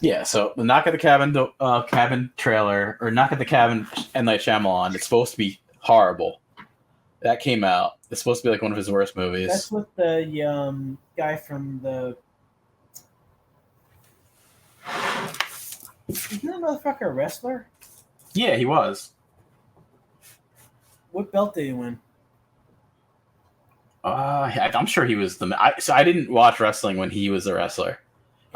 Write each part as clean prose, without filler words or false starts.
Yeah, so the Knock at the Cabin cabin trailer, or Knock at the Cabin M. Night Shyamalan, it's supposed to be horrible. That came out. It's supposed to be like one of his worst That's movies. what the guy from the. Isn't that motherfucker a wrestler? Yeah, he was. What belt did he win? I'm sure he was so I didn't watch wrestling when he was a wrestler.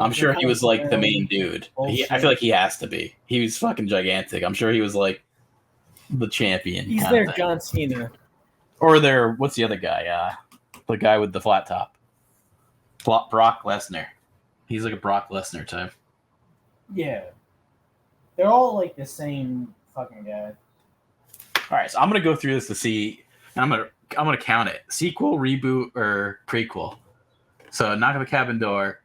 I'm sure he was like the main dude. I feel Bullshit. like he has to be. He was fucking gigantic. I'm sure he was like the champion He's kind of their thing. John Cena. Or their what's the other guy? The guy with the flat top. Brock Lesnar. He's like a Brock Lesnar type. Yeah. They're all like the same fucking guy. All right, so I'm gonna go through this to see. And I'm gonna count it: sequel, reboot, or prequel. So Knock at the Cabin Door,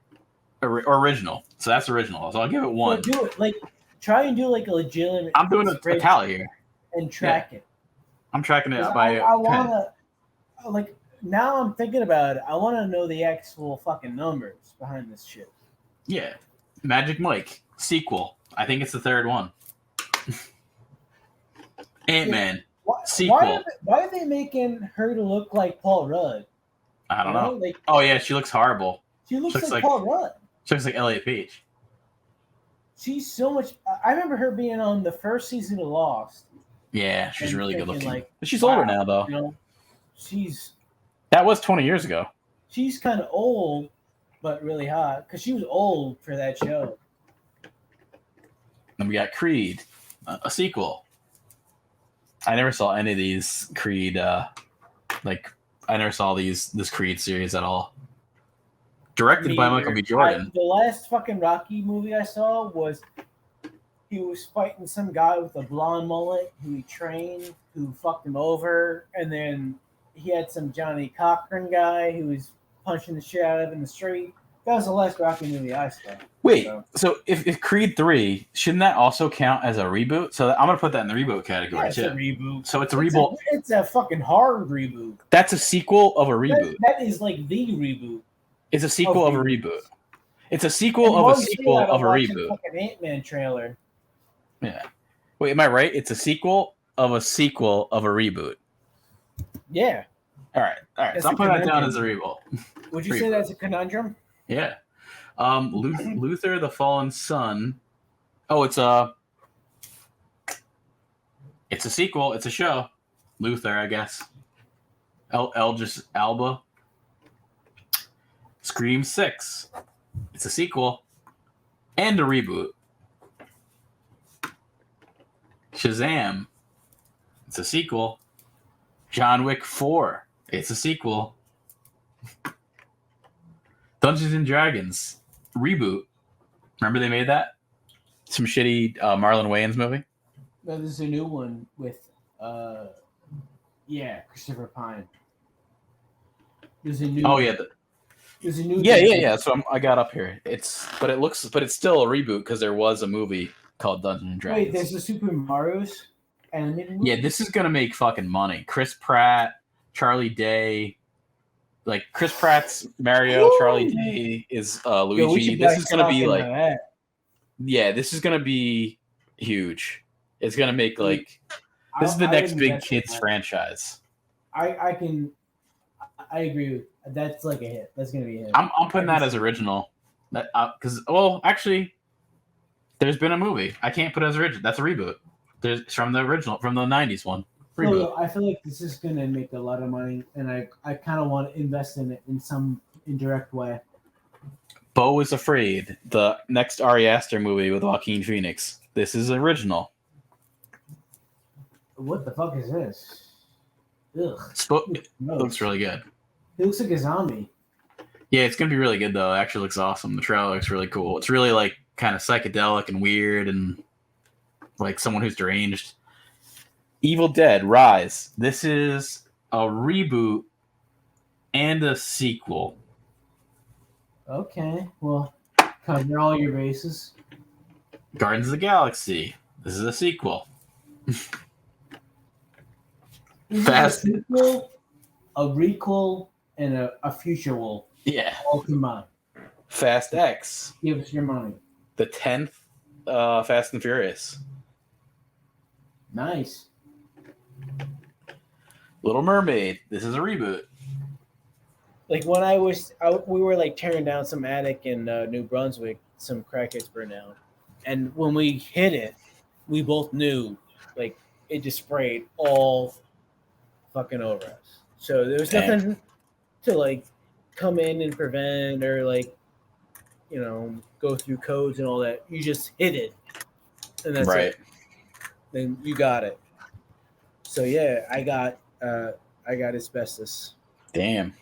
or original. So that's original. So I'll give it one. So do it like try and do like a legitimate. I'm doing a tally here. And track it. I'm tracking it 'Cause by I wanna like now I'm thinking about it. I want to know the actual fucking numbers behind this shit. Yeah, Magic Mike sequel. I think it's the third one. Ant-Man sequel. Why are they making her to look like Paul Rudd? I don't know. Like, Oh yeah, she looks horrible. She looks like Paul Rudd. She looks like Elliot Page. She's so much. I remember her being on the first season of Lost. Yeah, she's really good looking. Like, but she's older now, though. You know, she's. That was 20 years ago. She's kind of old, but really hot because she was old for that show. Then we got Creed, a sequel. I never saw any of these Creed. I never saw this Creed series at all. Directed by Michael B. Jordan. The last fucking Rocky movie I saw was he was fighting some guy with a blonde mullet who he trained, who fucked him over, and then he had some Johnny Cochran guy who was punching the shit out of him in the street. That was the last Rocky movie I saw. Wait, so if Creed 3, shouldn't that also count as a reboot? So I'm going to put that in the reboot category, too. It's a reboot. So it's a reboot. It's a fucking hard reboot. That's a sequel of a reboot. That is like the reboot. It's a sequel of a reboot. It's a sequel of a sequel of a reboot. Fucking Ant-Man trailer. Yeah. Wait, am I right? It's a sequel of a sequel of a reboot. Yeah. All right. So I'm putting that down as a reboot. Would you say that's a conundrum? Yeah. Luther the Fallen Son. Oh, it's a sequel. It's a show. Luther, I guess. Elgis Alba. Scream 6. It's a sequel and a reboot. Shazam. It's a sequel. John Wick 4. It's a sequel. Dungeons and Dragons reboot. Remember they made that? Some shitty Marlon Wayans movie? No, this is a new one with Christopher Pine. There's a new there's a new Yeah. So I got up here. But it's still a reboot because there was a movie called Dungeons and Dragons. Wait, there's the Super Mario's animated movie? Yeah, this is gonna make fucking money. Chris Pratt, Charlie Day, like Chris Pratt's Mario, Charlie Day is Luigi. This is gonna be like, this is gonna be huge. It's gonna make like this is the next big kids franchise. I agree with that's like a hit. That's gonna be a hit. I'm putting that as original. That because actually, there's been a movie. I can't put it as original. That's a reboot. There's from the original from the '90s one. Reboot. I feel like this is gonna make a lot of money, and I kind of want to invest in it in some indirect way. Beau is Afraid, the next Ari Aster movie with Joaquin Phoenix. This is original. What the fuck is this? Ugh. It looks really good. He looks like a zombie. Yeah, it's gonna be really good though. It actually looks awesome. The trailer looks really cool. It's really like kind of psychedelic and weird and like someone who's deranged. Evil Dead Rise. This is a reboot and a sequel. Okay, well, cover all your bases. Guardians of the Galaxy. This is a sequel. Fast. A sequel, a requel, and a future will. Yeah. All combined. Fast X. Give us your money. the 10th Fast and Furious. Nice. Little Mermaid. This is a reboot. Like when we were like tearing down some attic in New Brunswick, some crackheads burned down, and when we hit it, we both knew, like it just sprayed all fucking over us. So there was nothing to like come in and prevent or like, you know, go through codes and all that. You just hit it, and that's right. it. Then you got it. So yeah, I got asbestos. Damn.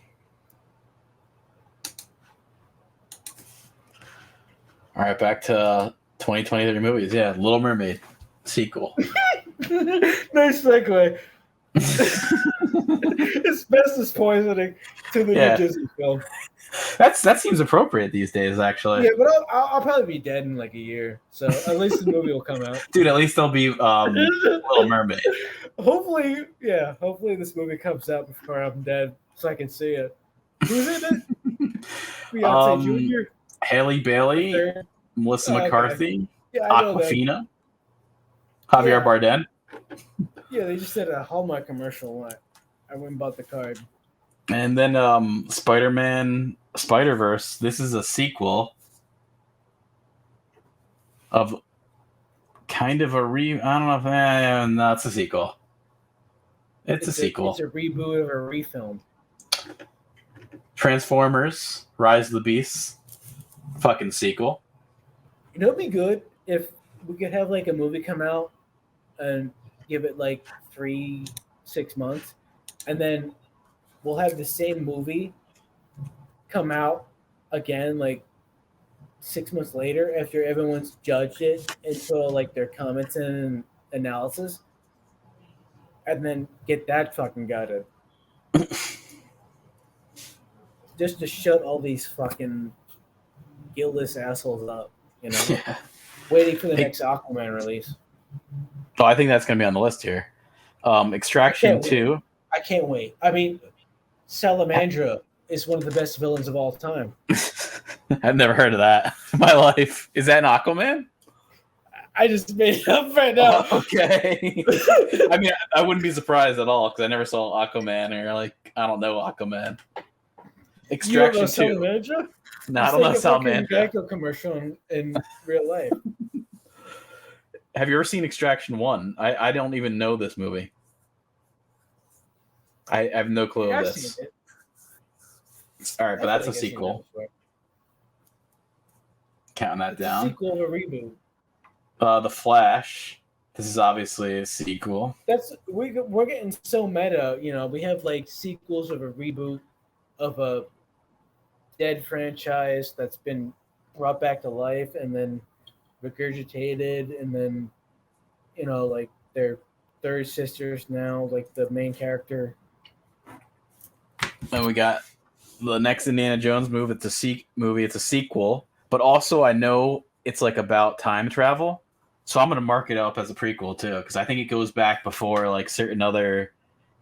All right, back to 2023 movies. Yeah, Little Mermaid sequel. Nice segue. Asbestos poisoning to the new Disney film. That seems appropriate these days, actually. Yeah, but I'll probably be dead in like a year, so at least the movie will come out. Dude, at least there'll be Little Mermaid. Hopefully this movie comes out before I'm dead, so I can see it. Who's in it? Beyonce Jr. Haley Bailey, Melissa McCarthy, Aquafina, Javier Bardem. Yeah, they just did a Hallmark commercial. I went and bought the card. And then Spider-Man Spider-Verse. This is a sequel of kind of a I don't know if no, it's a sequel. It's a sequel. It's a reboot of a refilm. Transformers: Rise of the Beasts. Fucking sequel. You know, it'd be good if we could have like a movie come out and give it like 3-6 months, and then we'll have the same movie come out again like 6 months later after everyone's judged it and put like their comments and analysis, and then get that fucking gutted. Just to shut all these fucking guiltless assholes up, you know? Yeah. Waiting for the next Aquaman release. Oh, I think that's going to be on the list here. Extraction 2. I can't wait. I mean, Salamandra is one of the best villains of all time. I've never heard of that in my life. Is that an Aquaman? I just made it up right now. Oh, okay. I mean, I wouldn't be surprised at all because I never saw Aquaman, or like, I don't know Aquaman. Extraction 2. Salamandra? No, I don't know Salamandra. Geico commercial in real life. Have you ever seen Extraction 1? I don't even know this movie. I have no clue of this. All right, but that's a sequel. Counting that down. Sequel of a reboot. The Flash. This is obviously a sequel. We're getting so meta. You know, we have like sequels of a reboot of a dead franchise that's been brought back to life and then regurgitated, and then, you know, like their third sisters now, like the main character. And we got the next Indiana Jones movie. It's a sequel, but also I know it's like about time travel, so I'm gonna mark it up as a prequel too, because I think it goes back before like certain other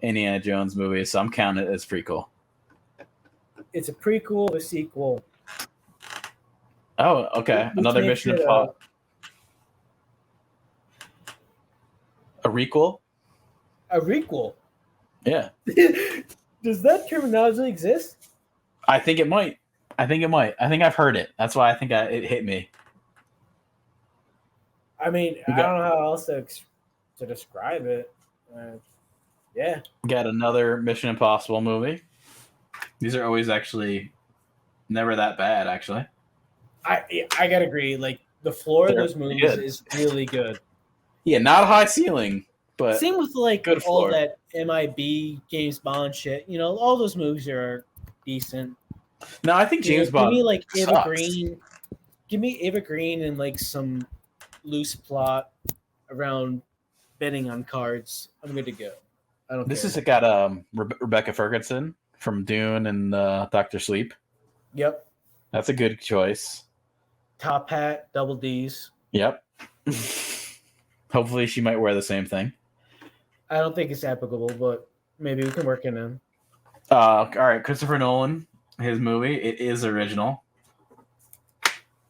Indiana Jones movies. So I'm counting it as prequel. It's a prequel of a sequel. Oh, okay. Another Mission Impossible. A requel? A requel? Yeah. Does that terminology exist? I think it might. I think I've heard it. That's why I think it hit me. I mean, I don't know how else to describe it. Yeah. We got another Mission Impossible movie. These are always actually never that bad, actually. I gotta agree. Like the floor of those movies is really good. Yeah, not a high ceiling, but same with like good all floor. that MIB, James Bond shit. You know, all those movies are decent. No, I think James Bond. Give me like sucks. Eva Green. Give me Eva Green and like some loose plot around betting on cards. I'm good to go. I don't. This care. has got Rebecca Ferguson from Dune and Dr. Sleep. Yep. That's a good choice. Top hat, double D's. Yep. Hopefully she might wear the same thing. I don't think it's applicable, but maybe we can work it in. All right, Christopher Nolan, his movie. It is original.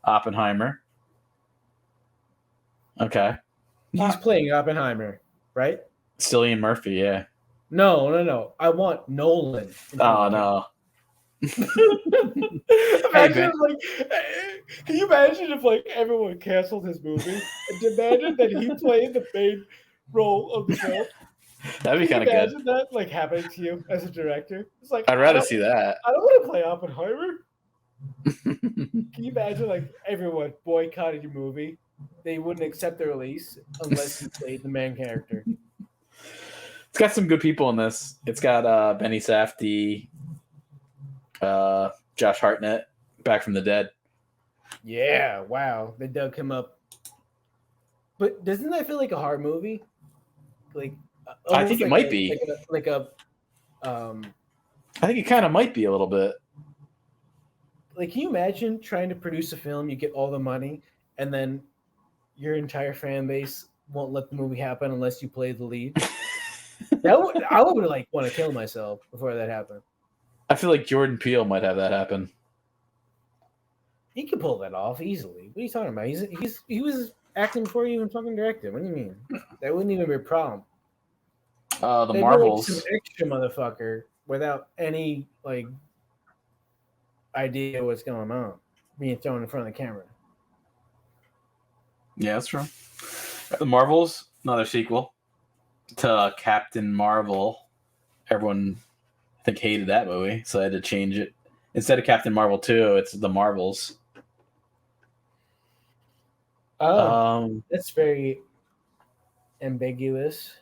Oppenheimer. Okay. He's playing Oppenheimer, right? Cillian Murphy, yeah. No. I want Nolan. Oh no. Imagine can you imagine if like everyone canceled his movie and demanded that he play the main role of the film? That'd be Can kind you of good. imagine that like happening to you as a director? It's like I'd rather see that. I don't want to play Oppenheimer. Can you imagine like everyone boycotted your movie? They wouldn't accept the release unless you played the main character. It's got some good people in this. It's got Benny Safdie, Josh Hartnett, back from the dead. Yeah, wow, they dug him up. But doesn't that feel like a horror movie? Like I think it might be. I think it kind of might be a little bit. Like, can you imagine trying to produce a film? You get all the money, and then your entire fan base won't let the movie happen unless you play the lead. I would like want to kill myself before that happened. I feel like Jordan Peele might have that happen. He could pull that off easily. What are you talking about? He was acting before he even fucking directed. What do you mean? That wouldn't even be a problem. The Marvels, like, some extra motherfucker without any like idea what's going on, being thrown in front of the camera. Yeah, that's true. The Marvels, another sequel to Captain Marvel. Everyone, I think, hated that movie, so I had to change it. Instead of Captain Marvel 2, it's The Marvels. That's very ambiguous.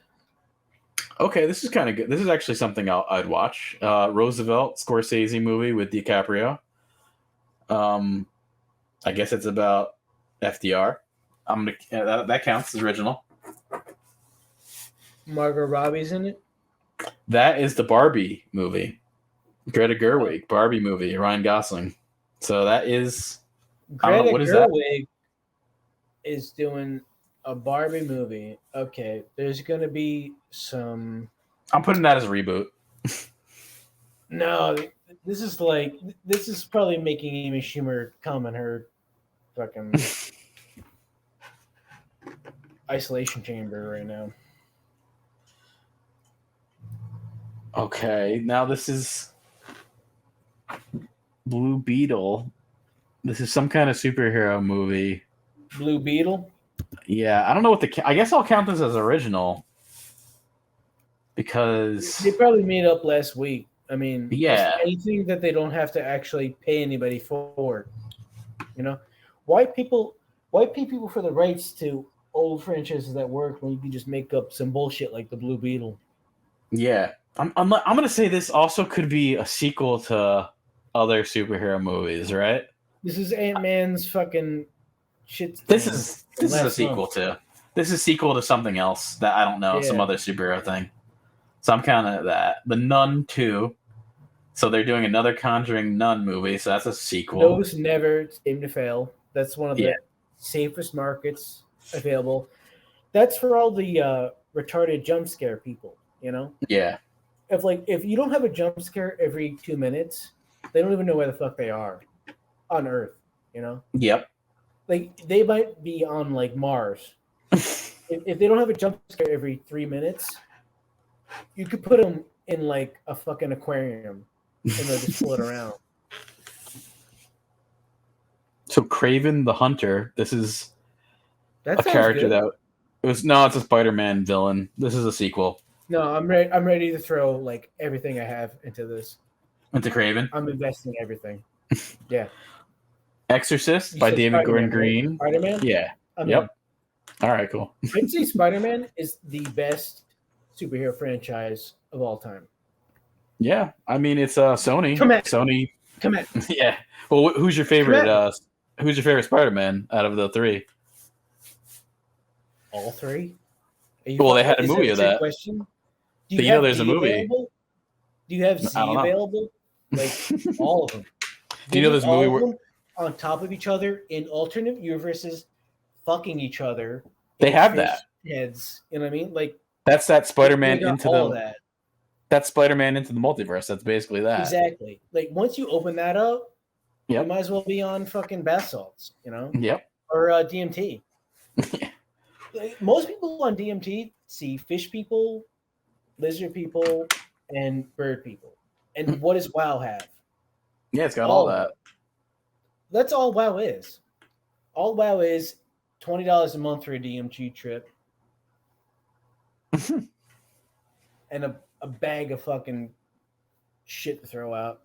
Okay, this is kind of good. This is actually something I'd watch. Roosevelt, Scorsese movie with DiCaprio. I guess it's about FDR. That counts as original. Margot Robbie's in it. That is the Barbie movie. Greta Gerwig, Barbie movie, Ryan Gosling. So that is. Greta Gerwig is doing a Barbie movie. Okay, there's gonna be some. I'm putting that as a reboot. No, this is probably making Amy Schumer come in her fucking isolation chamber right now. Okay, now this is Blue Beetle. This is some kind of superhero movie. Blue Beetle? Yeah, I don't know what I guess I'll count this as original because they probably made up last week. I mean, yeah, anything that they don't have to actually pay anybody for. You know, why pay people for the rights to old franchises that work when you can just make up some bullshit like the Blue Beetle? Yeah, I'm gonna say this also could be a sequel to other superhero movies, right? This is Ant-Man's fucking shit. This is a sequel to. This is a sequel to something else that I don't know, some other superhero thing. So I'm kind of that. The Nun 2. So they're doing another Conjuring Nun movie, so that's a sequel. Those never seem to fail. That's one of the safest markets available. That's for all the retarded jump scare people, you know? Yeah. If you don't have a jump scare every 2 minutes, they don't even know where the fuck they are on Earth, you know? Yep. Like, they might be on, like, Mars. if they don't have a jump scare every 3 minutes, you could put them in, like, a fucking aquarium, and they'll just float around. So Kraven the Hunter, this is a character good. That it was it's a Spider-Man villain. This is a sequel. No, I'm ready to throw like everything I have into this. Into Kraven? I'm investing everything. Yeah. Exorcist by David Gordon Green. Right? Spider-Man? Yeah. Yep. All right, cool. I'd say Spider-Man is the best superhero franchise of all time. Yeah, I mean it's Sony. Sony. Come on. Yeah. Well, who's your favorite? Who's your favorite Spider-Man out of the three? All three. Well, they had a movie of that. Question? Do you know there's a movie? Available? Do you have Z available? Like all of them. Do you know there's a movie where on top of each other in alternate universes, fucking each other? They have that. Heads. You know what I mean? Like that's that Spider-Man into all that. That's Spider-Man into the multiverse. That's basically that. Exactly. Like once you open that up, you might as well be on fucking bath salts, you know? Yep. Or DMT. Most people on DMT see fish people, lizard people, and bird people. And what does WoW have? Yeah, it's got all that. That's all WoW is. All WoW is $20 a month for a DMT trip. And a bag of fucking shit to throw out.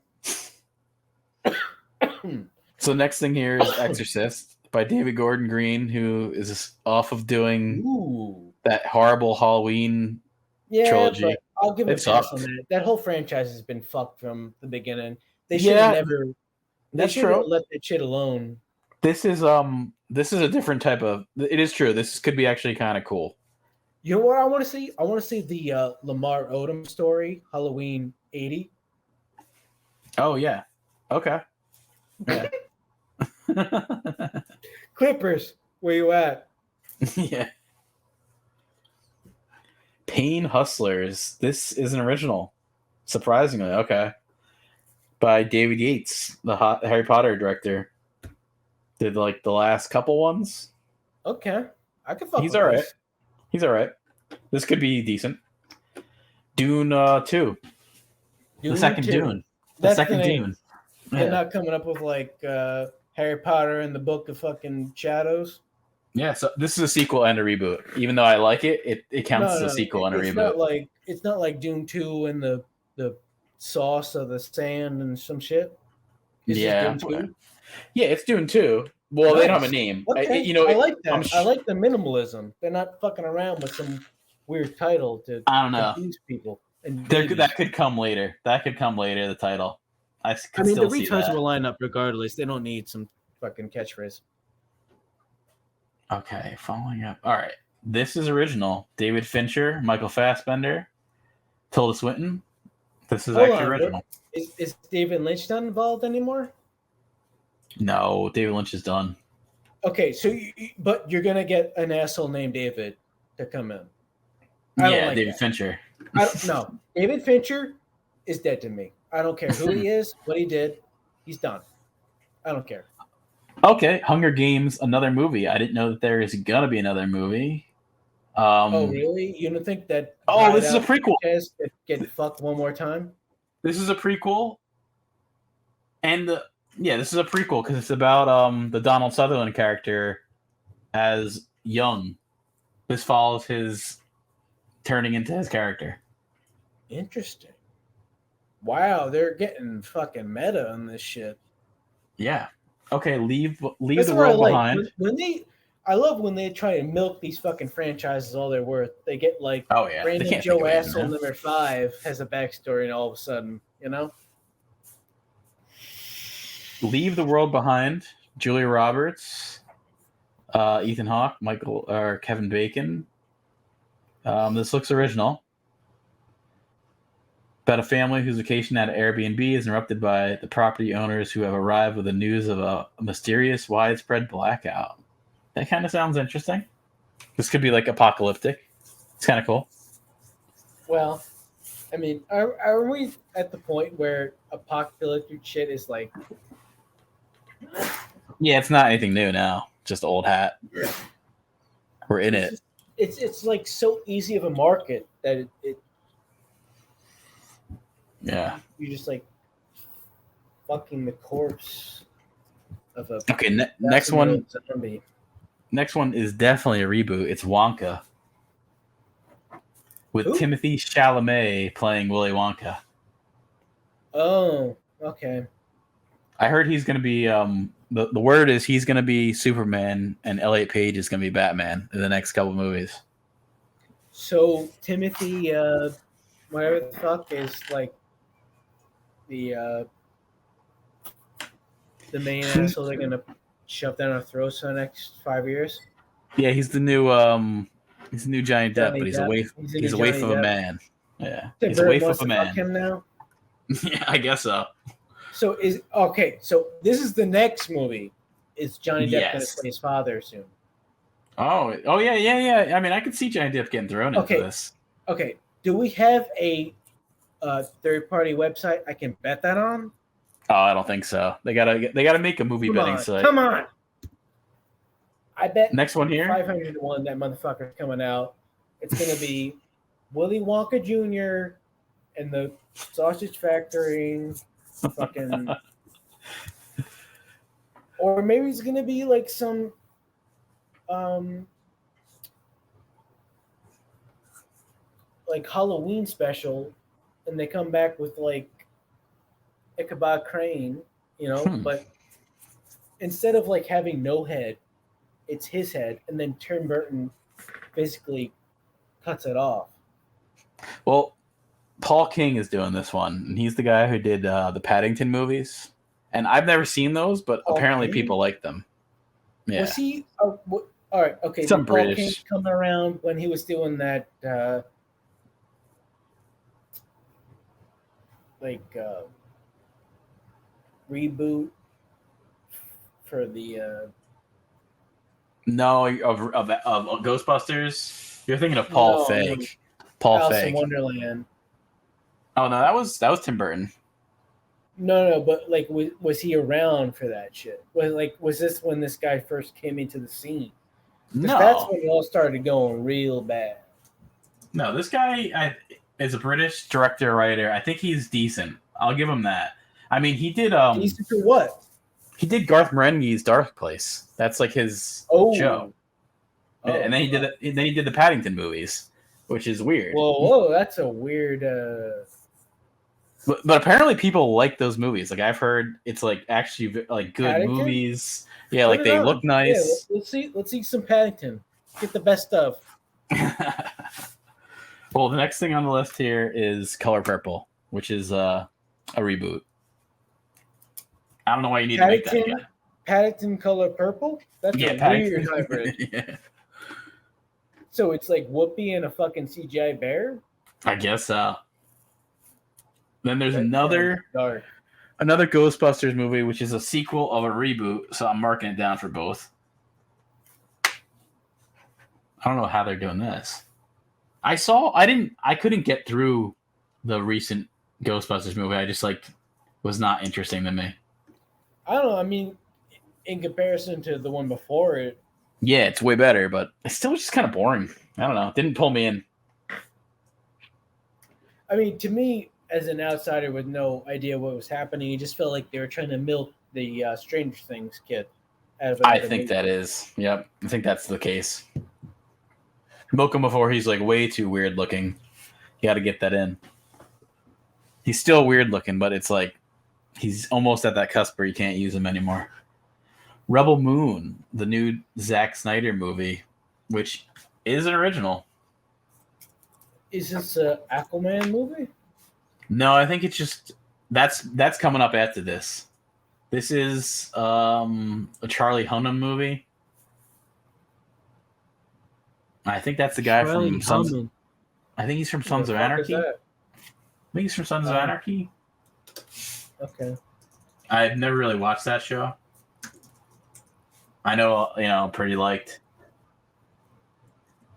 So next thing here is Exorcist by David Gordon Green, who is off of doing that horrible Halloween trilogy. But I'll give it a pass on that. That whole franchise has been fucked from the beginning. They should have never. They should have let that shit alone. This is a different type of. It is true. This could be actually kind of cool. You know what I want to see? I want to see the Lamar Odom story, Halloween 80. Oh yeah. Okay. Yeah. Clippers, where you at? Yeah. Pain Hustlers. This is an original. Surprisingly, okay. By David Yates, the Harry Potter director. Did like the last couple ones. Okay. I can fuck He's with alright. this. He's alright. This could be decent. Dune 2. The second 2. Dune. The second Dune. They're not coming up with like Harry Potter and the Book of fucking Shadows. Yeah, so this is a sequel and a reboot. Even though I like it, it counts as a sequel and a reboot. It's not like Dune 2 and the sauce of the sand and some shit. Yeah. Yeah, it's Dune 2. Well, they don't have a name. Okay. I like that. I like the minimalism. They're not fucking around with some weird title to confuse people. And that could come later. The title. I mean, the retards will line up regardless. They don't need some fucking catchphrase. Okay, following up. All right. This is original. David Fincher, Michael Fassbender, Tilda Swinton. This is actually original. Is David Lynch not involved anymore? No, David Lynch is done. Okay, so but you're gonna get an asshole named David to come in. David Fincher. No, David Fincher is dead to me. I don't care who he is, what he did. He's done. I don't care. Okay, Hunger Games, another movie. I didn't know that there is gonna be another movie. Oh really? You don't think that? Oh, this is a prequel. Get fucked one more time. This is a prequel, and this is a prequel because it's about the Donald Sutherland character as young. This follows his turning into his character. Interesting. Wow, they're getting fucking meta on this shit. Yeah. Okay, leave the world behind. I love when they try to milk these fucking franchises all they're worth. They get like, Brandon Joe Asshole number 5 has a backstory, and all of a sudden, you know. Leave the World Behind. Julia Roberts, Ethan Hawke, Kevin Bacon. This looks original. About a family whose vacation at an Airbnb is interrupted by the property owners who have arrived with the news of a mysterious, widespread blackout. That kind of sounds interesting. This could be like apocalyptic. It's kind of cool. Well, I mean, are we at the point where apocalyptic shit is like... Yeah, it's not anything new now. Just old hat. We're in it. It's like so easy of a market that it yeah. You're just like fucking the corpse of a... Okay, next one. Next one is definitely a reboot. It's Wonka. With Timothée Chalamet playing Willy Wonka. Oh, okay. I heard he's going to be... the word is he's going to be Superman and Elliot Page is going to be Batman in the next couple movies. So Timothy, whatever the fuck, is like the main asshole they're going to shove down our throats for the next 5 years? Yeah, he's the new Johnny Depp, but he's a waif of a man. Yeah, he's a waif of a man. Him now? Yeah, I guess so. So So this is the next movie. Is Johnny Depp going to play his father soon? Oh yeah. I mean, I could see Johnny Depp getting thrown into this. Okay. Do we have a third-party website I can bet that on? Oh, I don't think so. They gotta make a movie betting site. Come on. I bet next one here, 500 to 1 that motherfucker's coming out. It's gonna be Willy Wonka Jr. and the Sausage Factory, fucking, or maybe it's gonna be like some like Halloween special, and they come back with like Ichabod Crane, but instead of like having no head, it's his head, and then Tim Burton basically cuts it off. Well, Paul King is doing this one, and he's the guy who did the Paddington movies. And I've never seen those, but apparently people like them. Yeah. Was he? All right. Okay. Some did Paul British King coming around when he was doing that, reboot for the. No, of Ghostbusters. You're thinking of Paul Feig. No. Paul Alice Feig. in Wonderland. Oh no, that was Tim Burton. No, but like, was he around for that shit? Was this when this guy first came into the scene? No, that's when it all started going real bad. No, this guy is a British director writer. I think he's decent. I'll give him that. I mean, he did decent for what? He did Garth Marenghi's Dark Place. That's like his show. And then he did the Paddington movies, which is weird. Whoa, that's a weird. But apparently people like those movies. Like I've heard, it's like actually like good Paddington? Movies. Yeah, like they look nice. Yeah, let's see some Paddington. Get the best stuff. Well, the next thing on the list here is Color Purple, which is a reboot. I don't know why you need Paddington, to make that. Paddington Color Purple? That's a weird hybrid. Yeah. So it's like Whoopi and a fucking CGI bear? I guess so. Then there's another Ghostbusters movie, which is a sequel of a reboot. So I'm marking it down for both. I don't know how they're doing this. I couldn't get through the recent Ghostbusters movie. I just was not interesting to me. I don't know. I mean, in comparison to the one before it. Yeah, it's way better, but it's still just kind of boring. I don't know. It didn't pull me in. I mean, to me, as an outsider with no idea what was happening, it just felt like they were trying to milk the Stranger Things kid out of it. I think that is. Yep. I think that's the case. Milk him before he's way too weird looking. You got to get that in. He's still weird looking, but it's he's almost at that cusp where you can't use him anymore. Rebel Moon, the new Zack Snyder movie, which is an original. Is this an Aquaman movie? No, I think it's just that's coming up after this. This is a Charlie Hunnam movie. I think that's the guy from Sons. I think he's from Sons of Anarchy. I think he's from Sons of Anarchy. Okay. I've never really watched that show. I know, pretty liked.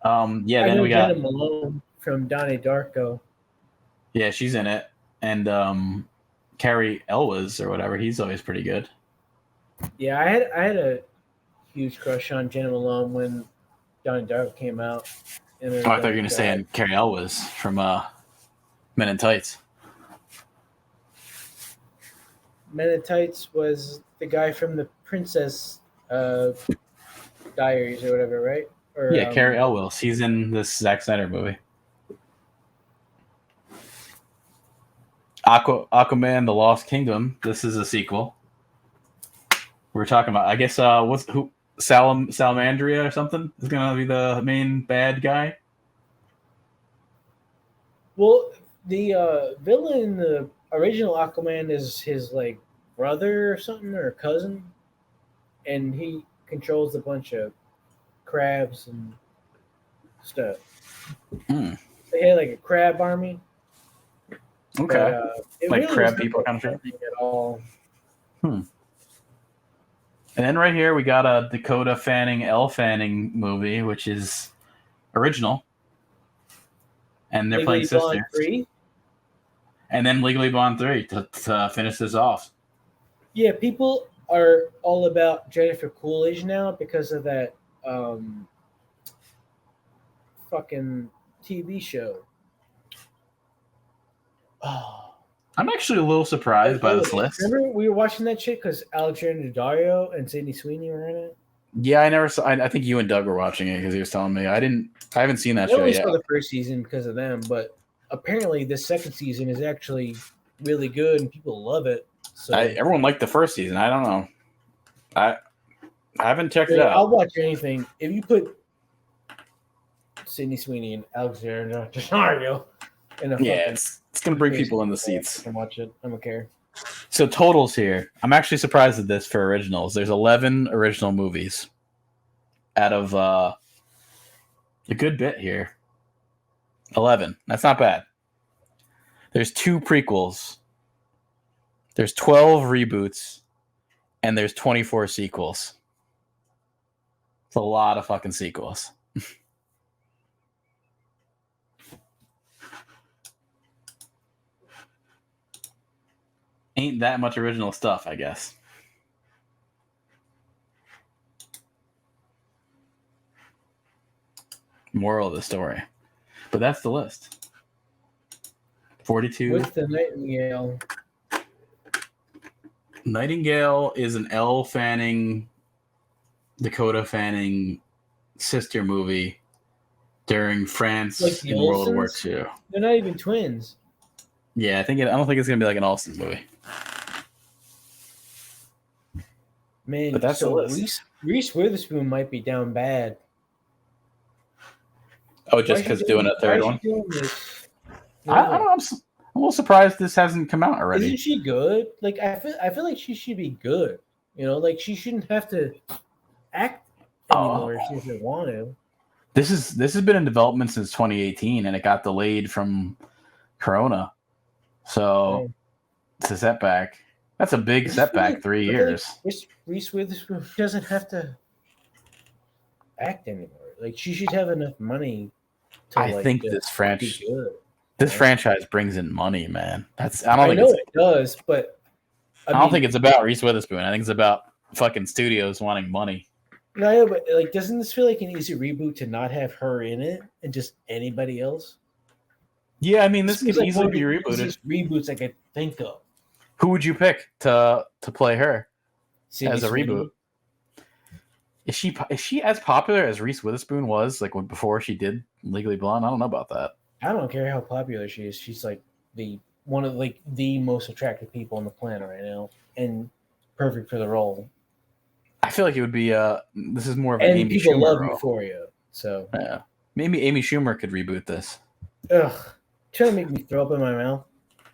Then we got Jenna Malone from Donnie Darko. Yeah, she's in it, and Cary Elwes or whatever. He's always pretty good. Yeah, I had a huge crush on Jenna Malone when Donnie Darko came out. I thought you were going to say Cary Elwes from Men in Tights. Men in Tights was the guy from the Princess Diaries or whatever, right? Or, yeah, Cary Elwes. He's in this Zack Snyder movie. Aquaman: The Lost Kingdom. This is a sequel. We're talking about, I guess, Salamandria or something is going to be the main bad guy. Well, the villain in the original Aquaman is his brother or something, or cousin, and he controls a bunch of crabs and stuff. They had a crab army. Okay, but, really crab people kind of thing at all. And then right here we got a Dakota Fanning, Elle Fanning movie, which is original, and they're playing sisters. 3? And then Legally Blonde 3 to finish this off. Yeah, people are all about Jennifer Coolidge now because of that fucking TV show. Oh, I'm actually a little surprised by this list. Remember we were watching that shit because Alexander Daddario and Sydney Sweeney were in it. Yeah, I never saw. I think you and Doug were watching it because he was telling me. I haven't seen that show yet. I only saw the first season because of them, but apparently the second season is actually really good and people love it. So everyone liked the first season. I don't know. I haven't checked it out. I'll watch anything if you put Sydney Sweeney and Alexander Daddario in a it's gonna bring people in the seats. I can watch it. I don't care. So totals here. I'm actually surprised at this for originals. There's 11 original movies out of a good bit here. 11. That's not bad. There's 2 prequels. There's 12 reboots. And there's 24 sequels. It's a lot of fucking sequels. Ain't that much original stuff, I guess. Moral of the story. But that's the list. 42. What's the Nightingale? Nightingale is an Elle Fanning, Dakota Fanning sister movie during France in World War II. They're not even twins. Yeah, I don't think it's gonna be like an Olsen movie. Man, but that's the list. Reese Witherspoon might be down bad. Oh, just because doing a third one? I don't know. I'm a little surprised this hasn't come out already. Isn't she good? Like I feel like she should be good. You know, like she shouldn't have to act anymore if she doesn't want to. This has been in development since 2018, and it got delayed from Corona. So it's a setback. That's a big setback. 3 years. Like Reese Witherspoon doesn't have to act anymore. Like she should have enough money. I think this franchise brings in money, man. I know it does, but I don't think it's about Reese Witherspoon. I think it's about fucking studios wanting money. No, but like, doesn't this feel like an easy reboot to not have her in it and just anybody else? Yeah, I mean, this could easily be rebooted. Reboots I could think of. Who would you pick to play her as a reboot? Is she as popular as Reese Witherspoon was before she did Legally Blonde? I don't know about that. I don't care how popular she is. She's like one of the most attractive people on the planet right now, and perfect for the role. I feel like it would be this is more of an Amy Schumer people love role. Euphoria, so yeah, maybe Amy Schumer could reboot this. Ugh, trying to make me throw up in my mouth.